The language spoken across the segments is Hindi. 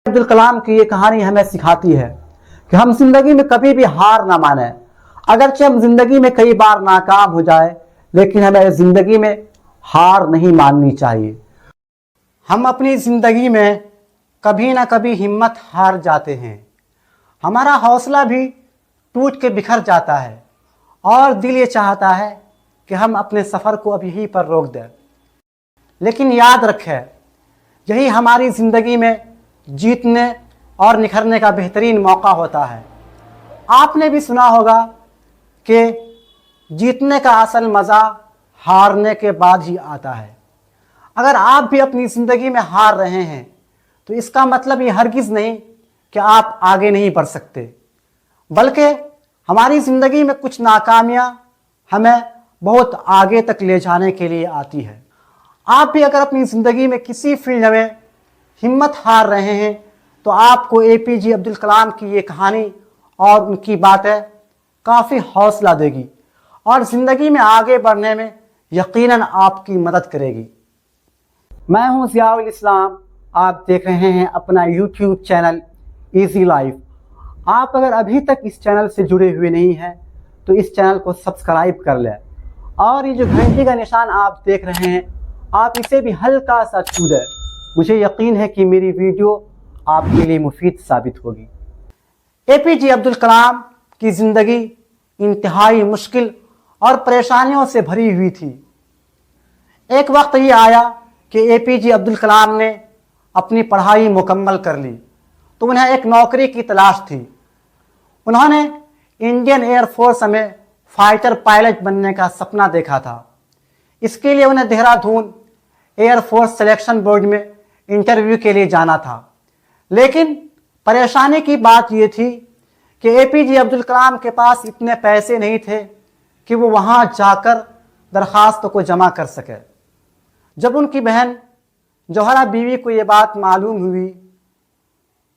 अब्दुल कलाम की ये कहानी हमें सिखाती है कि हम जिंदगी में कभी भी हार ना माने। अगरचे हम जिंदगी में कई बार नाकाम हो जाए, लेकिन हमें जिंदगी में हार नहीं माननी चाहिए। हम अपनी जिंदगी में कभी ना कभी हिम्मत हार जाते हैं, हमारा हौसला भी टूट के बिखर जाता है और दिल ये चाहता है कि हम अपने सफ़र को अब यहीं पर रोक दें। लेकिन याद रखें, यही हमारी ज़िंदगी में जीतने और निखरने का बेहतरीन मौका होता है। आपने भी सुना होगा कि जीतने का असल मज़ा हारने के बाद ही आता है। अगर आप भी अपनी ज़िंदगी में हार रहे हैं तो इसका मतलब ये हरगिज़ नहीं कि आप आगे नहीं बढ़ सकते, बल्कि हमारी ज़िंदगी में कुछ नाकामियाँ हमें बहुत आगे तक ले जाने के लिए आती है। आप भी अगर अपनी ज़िंदगी में किसी फील्ड में हिम्मत हार रहे हैं तो आपको एपीजे अब्दुल कलाम की ये कहानी और उनकी बातें काफ़ी हौसला देगी और ज़िंदगी में आगे बढ़ने में यकीनन आपकी मदद करेगी। मैं हूं ज़ियाउल इस्लाम, आप देख रहे हैं अपना यूट्यूब चैनल इजी लाइफ। आप अगर अभी तक इस चैनल से जुड़े हुए नहीं हैं तो इस चैनल को सब्सक्राइब कर लें और ये जो घंटी का निशान आप देख रहे हैं, आप इसे भी हल्का सा छू दें। मुझे यकीन है कि मेरी वीडियो आपके लिए मुफीद साबित होगी। एपीजे अब्दुल कलाम की ज़िंदगी इंतहाई मुश्किल और परेशानियों से भरी हुई थी। एक वक्त ये आया कि एपीजे अब्दुल कलाम ने अपनी पढ़ाई मुकम्मल कर ली तो उन्हें एक नौकरी की तलाश थी। उन्होंने इंडियन एयरफोर्स में फाइटर पायलट बनने का सपना देखा था। इसके लिए उन्हें देहरादून एयरफोर्स सिलेक्शन बोर्ड में इंटरव्यू के लिए जाना था। लेकिन परेशानी की बात यह थी कि एपीजे अब्दुल कलाम के पास इतने पैसे नहीं थे कि वो वहाँ जाकर दरख्वास्त को जमा कर सके। जब उनकी बहन जौहरा बीवी को ये बात मालूम हुई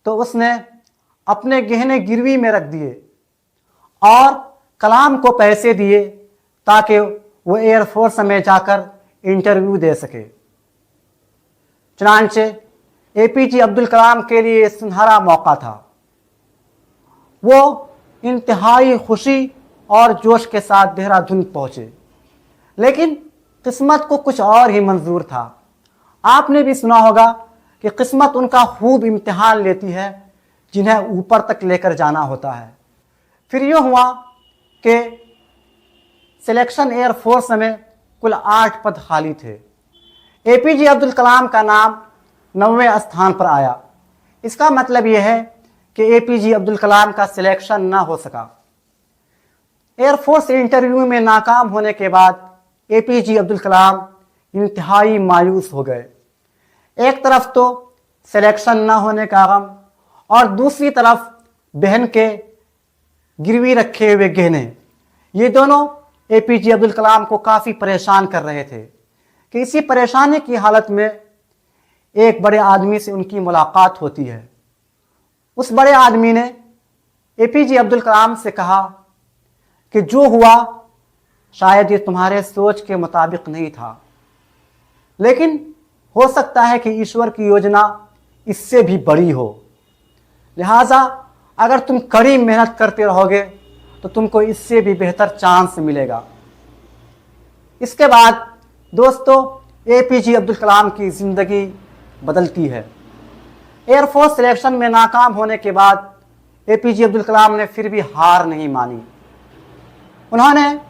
तो उसने अपने गहने गिरवी में रख दिए और कलाम को पैसे दिए ताकि वो एयरफोर्स में जाकर इंटरव्यू दे सके। चुनांचे एपीजे अब्दुल कलाम के लिए सुनहरा मौका था। वो इंतहाई खुशी और जोश के साथ देहरादून पहुंचे, लेकिन किस्मत को कुछ और ही मंजूर था। आपने भी सुना होगा कि किस्मत उनका खूब इम्तिहान लेती है जिन्हें ऊपर तक लेकर जाना होता है। फिर यूँ हुआ कि सिलेक्शन एयरफोर्स में कुल 8 पद खाली थे। एपीजे अब्दुल कलाम का नाम 9वें स्थान पर आया। इसका मतलब यह है कि एपीजे अब्दुल कलाम का सिलेक्शन ना हो सका। एयरफोर्स इंटरव्यू में नाकाम होने के बाद एपीजे अब्दुल कलाम इंतहाई मायूस हो गए। एक तरफ तो सिलेक्शन ना होने का गम और दूसरी तरफ बहन के गिरवी रखे हुए गहने, ये दोनों एपीजे अब्दुल कलाम को काफ़ी परेशान कर रहे थे। कि इसी परेशानी की हालत में एक बड़े आदमी से उनकी मुलाकात होती है। उस बड़े आदमी ने एपीजे अब्दुल कलाम से कहा कि जो हुआ शायद ये तुम्हारे सोच के मुताबिक नहीं था, लेकिन हो सकता है कि ईश्वर की योजना इससे भी बड़ी हो। लिहाजा अगर तुम कड़ी मेहनत करते रहोगे तो तुमको इससे भी बेहतर चांस मिलेगा। इसके बाद दोस्तों एपीजे अब्दुल कलाम की ज़िंदगी बदलती है। एयरफोर्स सिलेक्शन में नाकाम होने के बाद एपीजे अब्दुल कलाम ने फिर भी हार नहीं मानी। उन्होंने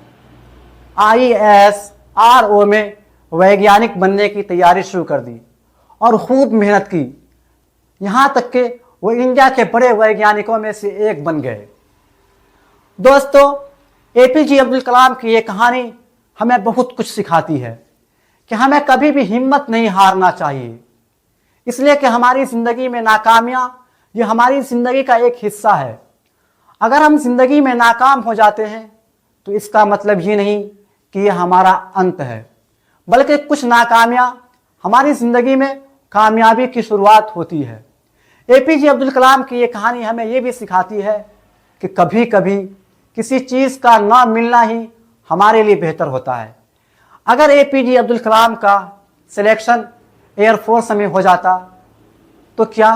आईएएस आरओ में वैज्ञानिक बनने की तैयारी शुरू कर दी और खूब मेहनत की, यहाँ तक कि वो इंडिया के बड़े वैज्ञानिकों में से एक बन गए। दोस्तों एपीजे अब्दुल कलाम की ये कहानी हमें बहुत कुछ सिखाती है कि हमें कभी भी हिम्मत नहीं हारना चाहिए, इसलिए कि हमारी ज़िंदगी में नाकामियाँ ये हमारी ज़िंदगी का एक हिस्सा है। अगर हम ज़िंदगी में नाकाम हो जाते हैं तो इसका मतलब ये नहीं कि ये हमारा अंत है, बल्कि कुछ नाकामियाँ हमारी ज़िंदगी में कामयाबी की शुरुआत होती है। एपीजे अब्दुल कलाम की ये कहानी हमें ये भी सिखाती है कि कभी कभी किसी चीज़ का ना मिलना ही हमारे लिए बेहतर होता है। अगर एपीजे अब्दुल कलाम का सिलेक्शन एयरफोर्स में हो जाता तो क्या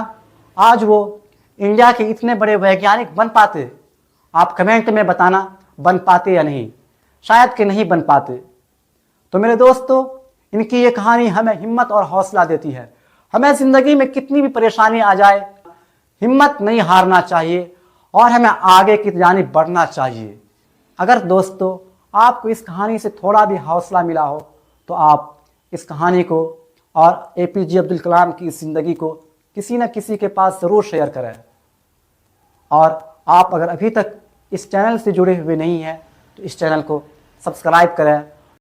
आज वो इंडिया के इतने बड़े वैज्ञानिक बन पाते? आप कमेंट में बताना, बन पाते या नहीं। शायद कि नहीं बन पाते। तो मेरे दोस्तों, इनकी ये कहानी हमें हिम्मत और हौसला देती है। हमें ज़िंदगी में कितनी भी परेशानी आ जाए, हिम्मत नहीं हारना चाहिए और हमें आगे की जानिब बढ़ना चाहिए। अगर दोस्तों आपको इस कहानी से थोड़ा भी हौसला मिला हो तो आप इस कहानी को और APJ अब्दुल कलाम की ज़िंदगी को किसी न किसी के पास ज़रूर शेयर करें। और आप अगर अभी तक इस चैनल से जुड़े हुए नहीं हैं तो इस चैनल को सब्सक्राइब करें